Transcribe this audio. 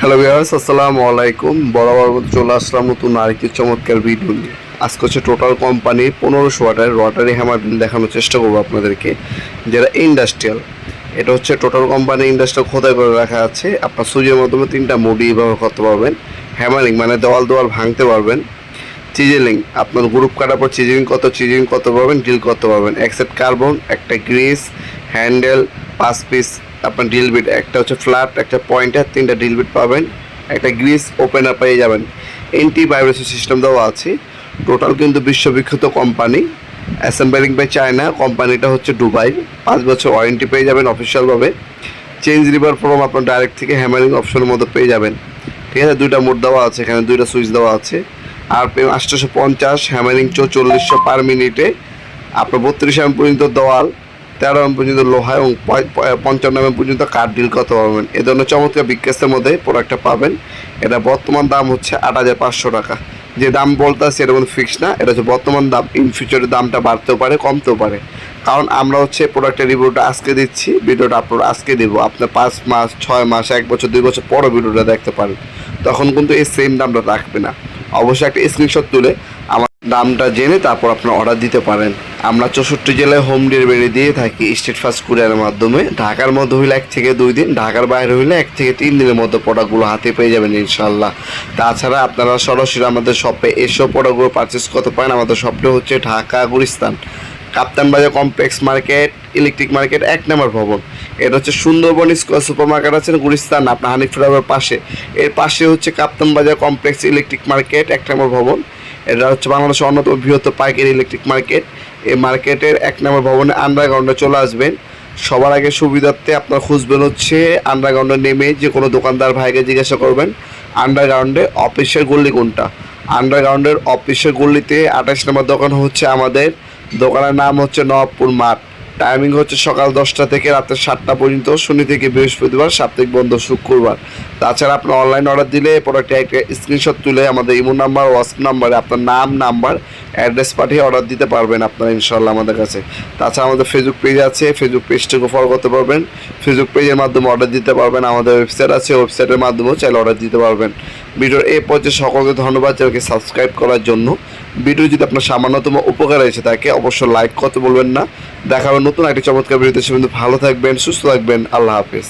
Hello viewers, আসসালামু আলাইকুম। বরাবর মতো চলে আসলাম নতুন আরেকটি চমৎকার ভিডিও নিয়ে। আজকে হচ্ছে টোটাল কোম্পানির 1500 ওয়াটের রটারি হ্যামার ড্রিল দেখানোর চেষ্টা করবো আপনাদেরকে, যেটা ইন্ডাস্ট্রিয়াল। এটা হচ্ছে টোটাল কোম্পানি ইন্ডাস্ট্রিয়াল খোদাই করে রাখা আছে। আপনার সুইচের মাধ্যমে 3টা মোডই ব্যবহার করতে পারবেন। হ্যামারিং মানে দেওয়াল ভাঙতে পারবেন। চিজেলিং, আপনার গ্রুপ কাটার পর চিজিং করতে পারবেন, ড্রিল করতে পারবেন। এক সেট কার্বন, একটা গ্রিস, হ্যান্ডেল, 5 পিস আপনার ড্রিল বিট, একটা হচ্ছে ফ্ল্যাট, একটা পয়েন্টার, 3টা ড্রিল বিট পাবেন, একটা গ্রিস ওপেনার পেয়ে যাবেন। এন্টি ভাইব্রেশন সিস্টেম দেওয়া আছে। টোটাল কিন্তু বিশ্ববিখ্যাত কোম্পানি, অ্যাসেম্বলিং বাই চায়না। কোম্পানিটা হচ্ছে দুবাই। 5 বছর ওয়ারেন্টি পেয়ে যাবেন অফিসিয়ালভাবে। চেঞ্জ রিভার ফ্রম আপনার ডাইরেক্ট থেকে হ্যামারিং অপশনের মধ্যে পেয়ে যাবেন। ঠিক আছে, 2টা মোড দেওয়া আছে, এখানে 2টা সুইচ দেওয়া আছে। আরপিএম 850, হ্যামারিং 4400 পার মিনিটে। আপনার 32 mm পর্যন্ত দেওয়াল, 13 mm পর্যন্ত লোহা এবং 55 mm পর্যন্ত কাঠ ড্রিল করতে পারবেন। এ ধরনের চমৎকার বিকাশের মধ্যে প্রোডাক্টটা পাবেন। এটা বর্তমান দাম হচ্ছে 8500 টাকা। যে দাম বলতে আছে এটা কোনো ফিক্স না, এটা হচ্ছে বর্তমান দাম। ইন ফিউচারের দামটা বাড়তেও পারে, কমতেও পারে, কারণ আমরা হচ্ছে প্রোডাক্টের রিভিউটা আজকে দিচ্ছি, ভিডিওটা আপলোড আজকে দেবো। আপনার 5 মাস, 6 মাস, 1 বছর, 2 বছর পরে ভিডিওটা দেখতে পারেন, তখন কিন্তু এই সেম দামটা রাখবে না। অবশ্যই একটা স্ক্রিনশট তুলে আমার দামটা জেনে তারপর আপনার অর্ডার দিতে পারেন। আমরা 64 জেলায় হোম ডেলিভারি দিয়ে থাকি স্টেট ফাস্ট কুরিয়ারের মাধ্যমে। ঢাকার মধ্যে হইলে 1 থেকে 2 দিন, ঢাকার বাইরে হইলে 1 থেকে 3 দিনের মধ্যে প্রোডাক্টগুলো হাতে পেয়ে যাবেন ইনশাল্লাহ। তাছাড়া আপনারা সরাসরি আমাদের শপে এসব প্রোডাক্টগুলো পারচেস করতে পারেন। আমাদের শপটা হচ্ছে ঢাকা গুলিস্তান, কাপ্তান বাজার কমপ্লেক্স মার্কেট, ইলেকট্রিক মার্কেট 1 নম্বর ভবন। এটা হচ্ছে সুন্দরবন স্কোয়ার সুপার মার্কেট আছে গুলিস্তান, আপনার হানিফ ফ্লাইওভার পাশে। এর পাশে হচ্ছে কাপ্তান বাজার কমপ্লেক্স ইলেকট্রিক মার্কেট 1 নম্বর ভবন। এটা হচ্ছে বাংলাদেশের অন্যতম বৃহত্তর পাইকারি ইলেকট্রিক মার্কেট। এই মার্কেটের 1 নম্বর ভবনে আন্ডারগ্রাউন্ডে চলে আসবেন। সবার আগে সুবিধার্থে আপনার খুঁজবেন হচ্ছে আন্ডারগ্রাউন্ডে নেমে যে কোনো দোকানদার ভাইকে জিজ্ঞাসা করবেন আন্ডারগ্রাউন্ডে অফিসের গল্লি কোনটা। আন্ডারগ্রাউন্ডের অফিসের গল্লিতে 28 নম্বর দোকান হচ্ছে আমাদের। দোকানের নাম হচ্ছে নবাবপুর মাঠ। টাইমিং হচ্ছে সকাল 10টা থেকে রাত 7টা পর্যন্ত, শনি থেকে বৃহস্পতিবার, সাপ্তাহিক বন্ধ শুক্রবার। তাছাড়া আপনার অনলাইন অর্ডার দিলে প্রোডাক্টের একটা স্ক্রিনশট তুলে আমাদের ইমো নাম্বার, হোয়াটসঅ্যাপ নাম্বারে আপনার নাম, নাম্বার, অ্যাড্রেস পাঠিয়ে অর্ডার দিতে পারবেন আপনারা ইনশাল্লাহ আমাদের কাছে। তাছাড়া আমাদের ফেসবুক পেজ আছে, ফেসবুক পেজটাকে ফলো করতে পারবেন। ফেসবুক পেজের মাধ্যমে অর্ডার দিতে পারবেন। আমাদের ওয়েবসাইট আছে, ওয়েবসাইটের মাধ্যমেও চাইলে অর্ডার দিতে পারবেন। ভিডিওর এই পর্যায়ে সকলকে ধন্যবাদ চ্যানেলকে সাবস্ক্রাইব করার জন্য। ভিডিও যদি আপনার সামান্যতম উপকার হয়েছে তাকে অবশ্যই লাইক করতে বলবেন না। দেখা হবে নতুন একটি চমৎকার ভিডিওতে। সে কিন্তু ভালো থাকবেন, সুস্থ থাকবেন। আল্লাহ হাফেজ।